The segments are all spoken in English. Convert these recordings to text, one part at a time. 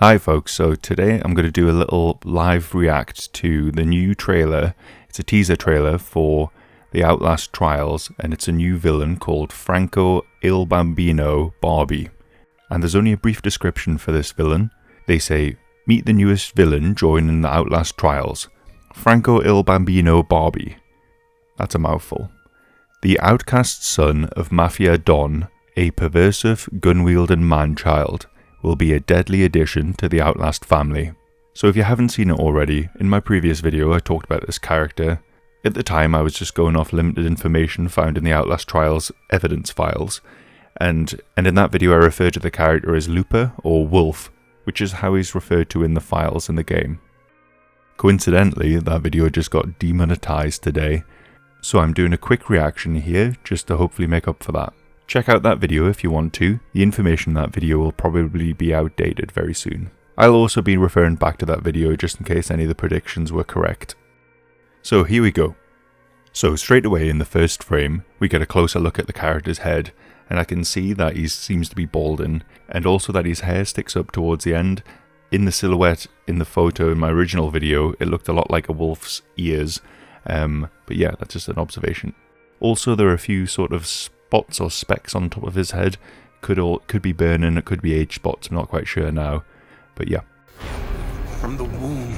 Hi folks, so today I'm going to do a little live react to the new trailer. It's a teaser trailer for the Outlast Trials, and it's a new villain called Franco Il Bambino Barbie. And there's only a brief description for this villain. They say, meet the newest villain joining the Outlast Trials, Franco Il Bambino Barbie. That's a mouthful. The outcast son of Mafia Don, a perversive, gun-wielding man-child, will be a deadly addition to the Outlast family. So if you haven't seen it already, in my previous video I talked about this character. At the time I was just going off limited information found in the Outlast Trials evidence files, and in that video I referred to the character as Lupa, or Wolf, which is how he's referred to in the files in the game. Coincidentally, that video just got demonetized today, so I'm doing a quick reaction here just to hopefully make up for that. Check out that video if you want to. The information in that video will probably be outdated very soon. I'll also be referring back to that video just in case any of the predictions were correct. So here we go. So straight away in the first frame, we get a closer look at the character's head, and I can see that he seems to be balding, and also that his hair sticks up towards the end. In the silhouette in the photo in my original video, it looked a lot like a wolf's ears, but yeah, that's just an observation. Also, there are a few sort of spots or specks on top of his head. Could be burning, it could be age spots, I'm not quite sure now, but yeah. From the womb,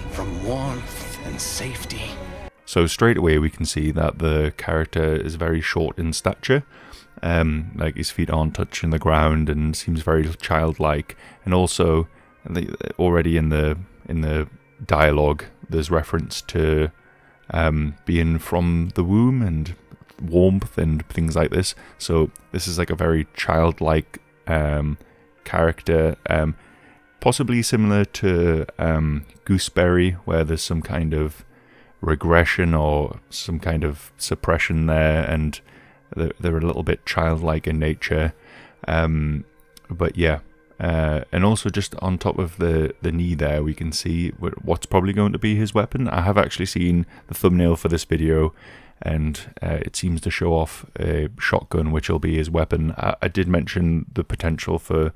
from warmth and safety. So straight away we can see that the character is very short in stature, like his feet aren't touching the ground and seems very childlike, and also already in the dialogue there's reference to being from the womb and warmth and things like this. So this is like a very childlike character, possibly similar to Gooseberry, where there's some kind of regression or some kind of suppression there, and they're a little bit childlike in nature. But yeah, and also just on top of the knee there, we can see what's probably going to be his weapon. I have actually seen the thumbnail for this video, and it seems to show off a shotgun, which will be his weapon. I did mention the potential for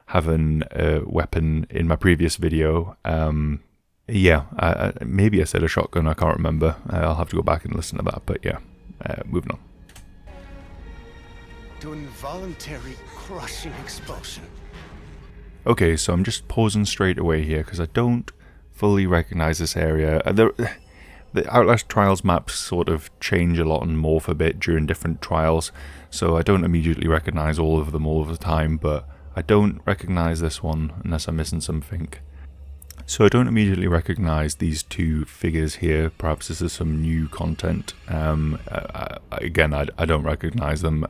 having a weapon in my previous video. Yeah, maybe I said a shotgun, I can't remember. I'll have to go back and listen to that, but yeah, moving on. To involuntary crushing expulsion. Okay, so I'm just pausing straight away here because I don't fully recognize this area. The Outlast Trials maps sort of change a lot and morph a bit during different trials, so I don't immediately recognize all of them all of the time, but I don't recognize this one unless I'm missing something. So I don't immediately recognize these two figures here. Perhaps this is some new content. Again, I don't recognize them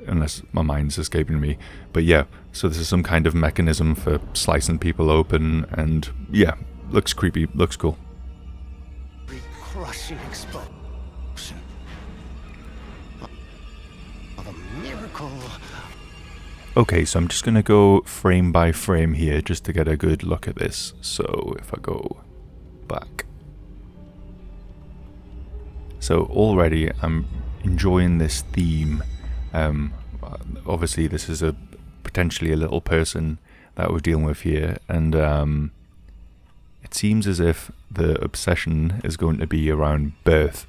unless my mind's escaping me. But yeah, so this is some kind of mechanism for slicing people open, and yeah, looks creepy, looks cool. Crushing expulsion of a miracle. Okay, so I'm just going to go frame by frame here just to get a good look at this. So if I go back. So already I'm enjoying this theme. Obviously this is potentially a little person that we're dealing with here, and it seems as if the obsession is going to be around birth.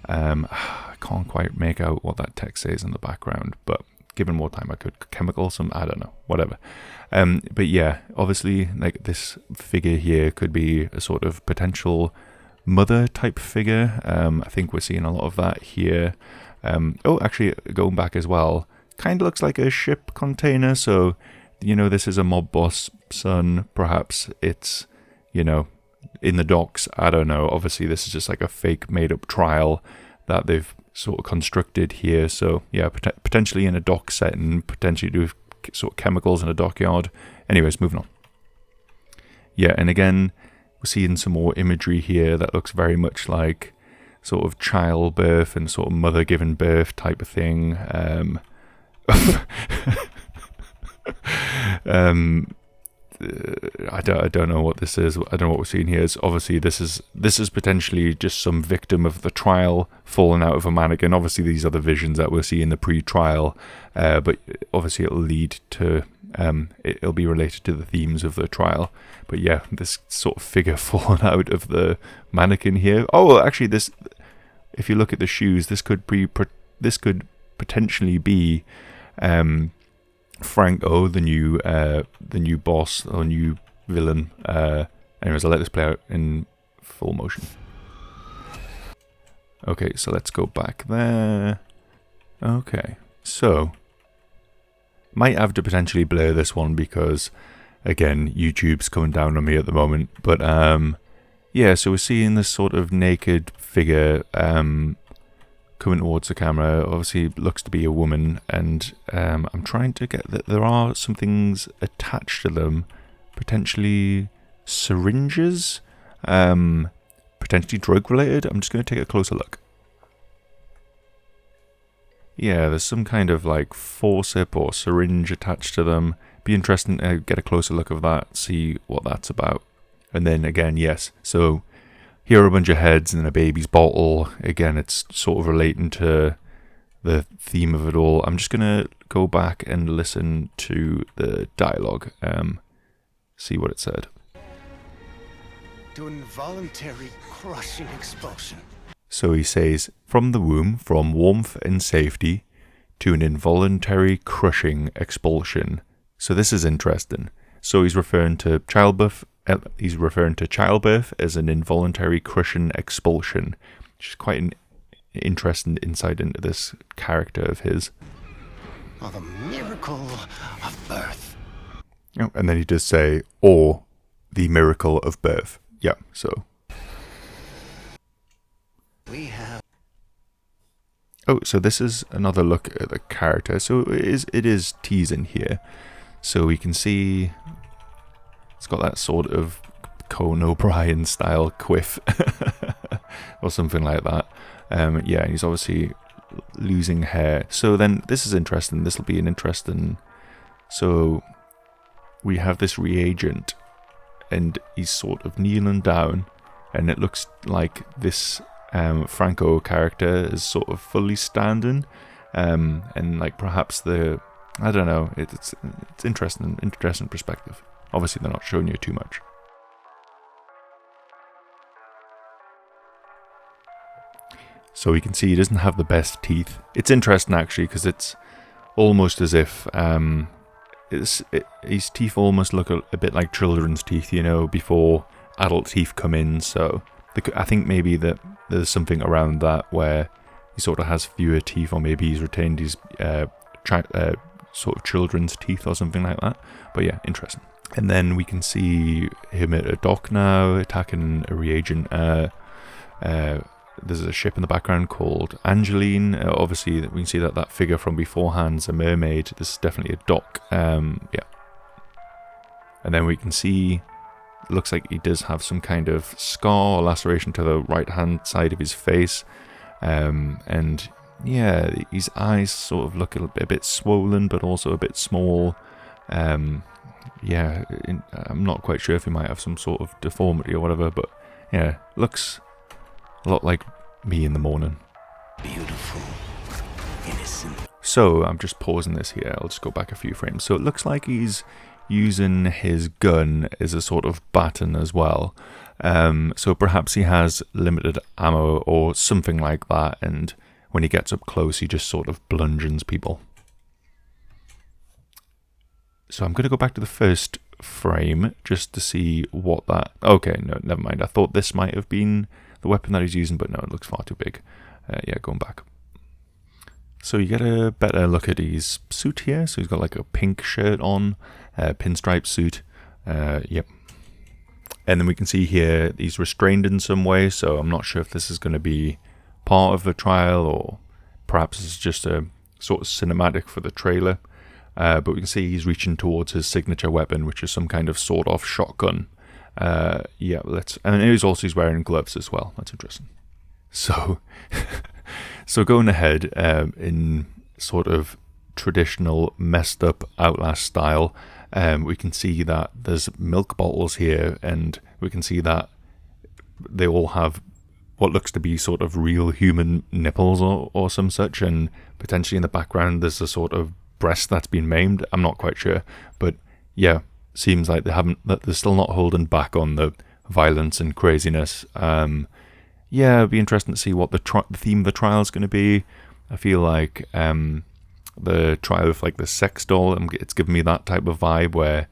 I can't quite make out what that text says in the background, but given more time I could. Chemical, I don't know, whatever. But yeah, obviously like this figure here could be a sort of potential mother type figure. I think we're seeing a lot of that here. Oh, actually going back as well, kind of looks like a ship container, so you know, this is a mob boss son. Perhaps it's, you know, in the docks, I don't know. Obviously this is just like a fake made up trial that they've sort of constructed here. So yeah, potentially in a dock setting, potentially do sort of chemicals in a dockyard. Anyways, moving on. Yeah, and again, we're seeing some more imagery here that looks very much like sort of childbirth and sort of mother giving birth type of thing. I don't know what this is. I don't know what we're seeing here. Obviously this is potentially just some victim of the trial falling out of a mannequin. Obviously these are the visions that we'll see in the pre-trial, but obviously it'll lead to it'll be related to the themes of the trial. But yeah, this sort of figure fallen out of the mannequin here. Oh, actually, this, if you look at the shoes, this could potentially be Franco, the new boss or new villain. Anyways, I'll let this play out in full motion. Okay, so let's go back there. Okay, so might have to potentially blur this one because, again, YouTube's coming down on me at the moment. But yeah, so we're seeing this sort of naked figure coming towards the camera. Obviously, looks to be a woman, and I'm trying to get that there are some things attached to them, potentially syringes, potentially drug related. I'm just going to take a closer look. Yeah, there's some kind of like forceps or syringe attached to them. Be interesting to get a closer look of that, see what that's about. And then again, yes, so here are a bunch of heads and then a baby's bottle. Again, it's sort of relating to the theme of it all. I'm just going to go back and listen to the dialogue, see what it said. To involuntary crushing expulsion. So he says, from the womb, from warmth and safety, to an involuntary crushing expulsion. So this is interesting. So he's referring to childbirth. He's referring to childbirth as an involuntary crushing expulsion, which is quite an interesting insight into this character of his. Oh, the miracle of birth. Oh, and then he does say, or the miracle of birth. Yeah, so. We have. Oh, so this is another look at the character. So it is teasing here. So we can see it's got that sort of Conan O'Brien style quiff or something like that. Yeah, he's obviously losing hair. So then this is interesting. This will be an interesting. So we have this reagent and he's sort of kneeling down and it looks like this Franco character is sort of fully standing, and like perhaps I don't know, it's interesting perspective. Obviously they're not showing you too much. So we can see he doesn't have the best teeth. It's interesting actually because it's almost as if his teeth almost look a bit like children's teeth, you know, before adult teeth come in. So I think maybe that there's something around that where he sort of has fewer teeth, or maybe he's retained his sort of children's teeth or something like that. But yeah, interesting. And then we can see him at a dock now, attacking a reagent. There's a ship in the background called Angeline. Obviously, we can see that figure from beforehand's a mermaid. This is definitely a dock. Yeah. And then we can see, looks like he does have some kind of scar or laceration to the right-hand side of his face. And yeah, his eyes sort of look a bit swollen, but also a bit small. Yeah, I'm not quite sure if he might have some sort of deformity or whatever, but yeah, looks a lot like me in the morning. Beautiful, innocent. So I'm just pausing this here. I'll just go back a few frames. So it looks like he's using his gun as a sort of baton as well. So perhaps he has limited ammo or something like that, and when he gets up close, he just sort of bludgeons people. So I'm going to go back to the first frame just to see what that... Okay, no, never mind. I thought this might have been the weapon that he's using, but no, it looks far too big. Yeah, going back. So you get a better look at his suit here. So he's got like a pink shirt on, pinstripe suit. Yep. And then we can see here he's restrained in some way. So I'm not sure if this is going to be part of the trial or perhaps it's just a sort of cinematic for the trailer. But we can see he's reaching towards his signature weapon, which is some kind of sawed-off shotgun. Yeah, and he's wearing gloves as well. That's interesting. So, so going ahead in sort of traditional messed up Outlast style, we can see that there's milk bottles here, and we can see that they all have what looks to be sort of real human nipples or some such, and potentially in the background there's a sort of breast that's been maimed. I'm not quite sure, but yeah, seems like they're still not holding back on the violence and craziness. Yeah, it'd be interesting to see what the theme of the trial is going to be. I feel like the trial with like the sex doll, it's giving me that type of vibe where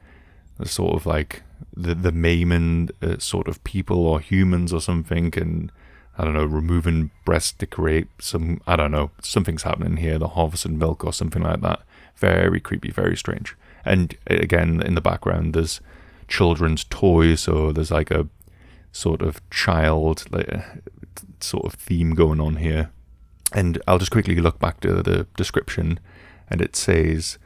the sort of like the maiming sort of people or humans or something, and I don't know, removing breasts to create some, I don't know, something's happening here, the harvested milk or something like that. Very creepy, very strange. And again, in the background, there's children's toys, so there's like a sort of child sort of theme going on here. And I'll just quickly look back to the description, and it says,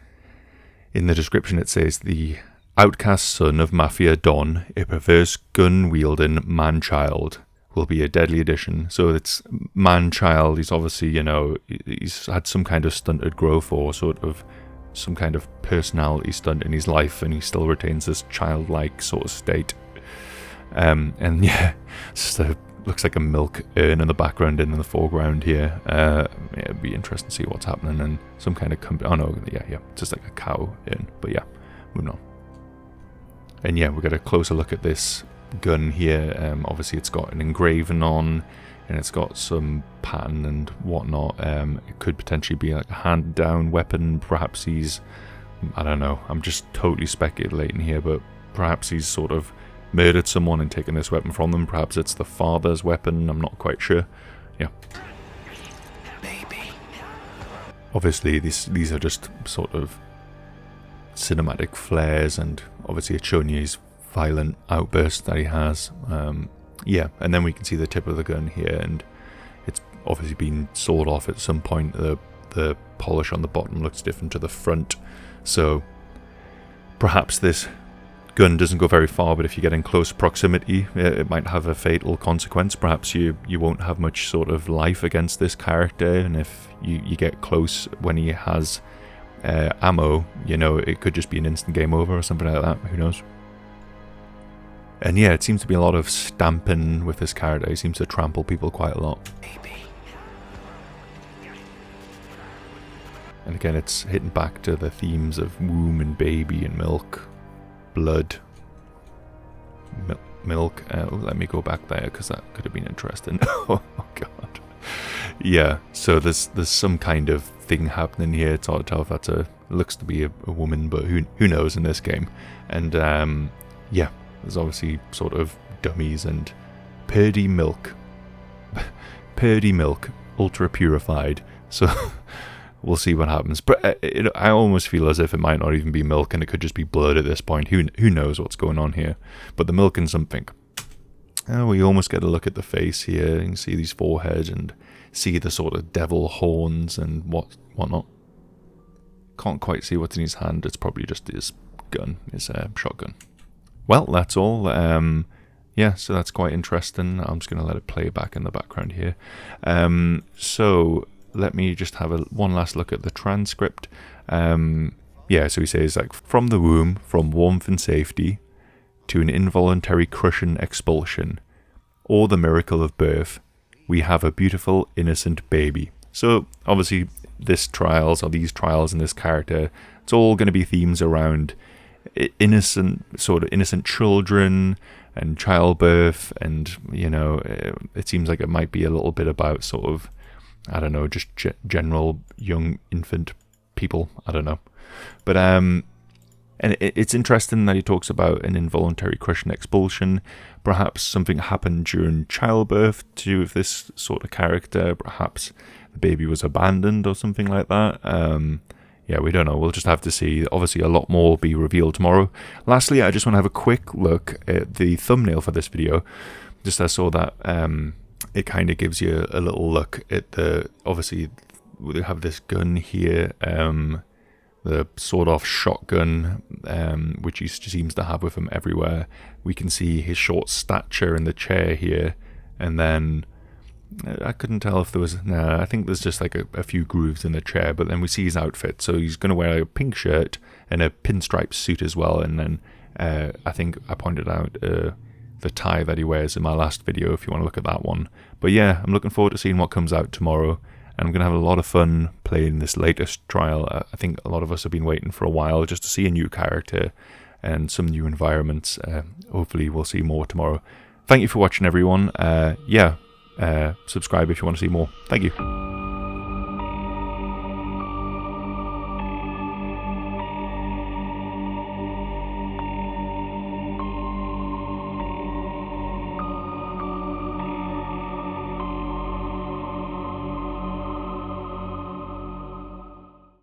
in the description it says, the outcast son of Mafia Don, a perverse gun-wielding man-child, will be a deadly addition. So it's man-child, he's obviously, you know, he's had some kind of stunted growth or sort of some kind of personality stunt in his life, and he still retains this childlike sort of state. And yeah, it's just looks like a milk urn in the background and in the foreground here. Yeah, it'd be interesting to see what's happening, and some kind of oh no, yeah, just like a cow urn. But yeah, moving on. And yeah, we got a closer look at this gun here. Obviously it's got an engraving on, and it's got some pattern and whatnot. It could potentially be like a hand-down weapon. Perhaps he's, I don't know, I'm just totally speculating here, but perhaps he's sort of murdered someone and taken this weapon from them. Perhaps it's the father's weapon, I'm not quite sure. Yeah. Baby. Obviously these are just sort of cinematic flares, and obviously it's showing you his violent outbursts that he has. Yeah, and then we can see the tip of the gun here, and it's obviously been sawed off at some point. The polish on the bottom looks different to the front, so perhaps this gun doesn't go very far, but if you get in close proximity, it might have a fatal consequence. Perhaps you won't have much sort of life against this character, and if you get close when he has ammo, you know, it could just be an instant game over or something like that. Who knows? And yeah, it seems to be a lot of stamping with this character. He seems to trample people quite a lot. Baby. And again, it's hitting back to the themes of womb and baby and milk, blood, milk. Let me go back there because that could have been interesting. Oh god. Yeah, so there's some kind of thing happening here. It's hard to tell if that's looks to be a woman, but who knows in this game. And yeah, there's obviously sort of dummies and Purdy milk. Purdy milk, ultra purified. So we'll see what happens. But I almost feel as if it might not even be milk, and it could just be blood at this point. Who knows what's going on here? But the milk and something. We almost get a look at the face here. You can see these foreheads and see the sort of devil horns and whatnot. Can't quite see what's in his hand. It's probably just his gun, his shotgun. Well, that's all. Yeah, so that's quite interesting. I'm just going to let it play back in the background here. So let me just have one last look at the transcript. Yeah, so he says, like, from the womb, from warmth and safety, to an involuntary crushing expulsion, or the miracle of birth, we have a beautiful, innocent baby. So, obviously, these trials and this character, it's all going to be themes around innocent children and childbirth, and, you know, it seems like it might be a little bit about sort of, I don't know, just general young infant people, I don't know. But, and it's interesting that he talks about an involuntary crushing expulsion. Perhaps something happened during childbirth to this sort of character. Perhaps the baby was abandoned or something like that. Yeah, we don't know. We'll just have to see. Obviously, a lot more will be revealed tomorrow. Lastly, I just want to have a quick look at the thumbnail for this video. Just I saw that it kind of gives you a little look at obviously, we have this gun here. The sawed-off shotgun, which he seems to have with him everywhere. We can see his short stature in the chair here, and then I couldn't tell if there was. Nah, I think there's just like a few grooves in the chair, but then we see his outfit. So he's going to wear a pink shirt and a pinstripe suit as well, and then I think I pointed out the tie that he wears in my last video if you want to look at that one. But yeah, I'm looking forward to seeing what comes out tomorrow. and I'm going to have a lot of fun playing this latest trial. I think a lot of us have been waiting for a while just to see a new character and some new environments. Hopefully we'll see more tomorrow. Thank you for watching, everyone. Subscribe if you want to see more. Thank you.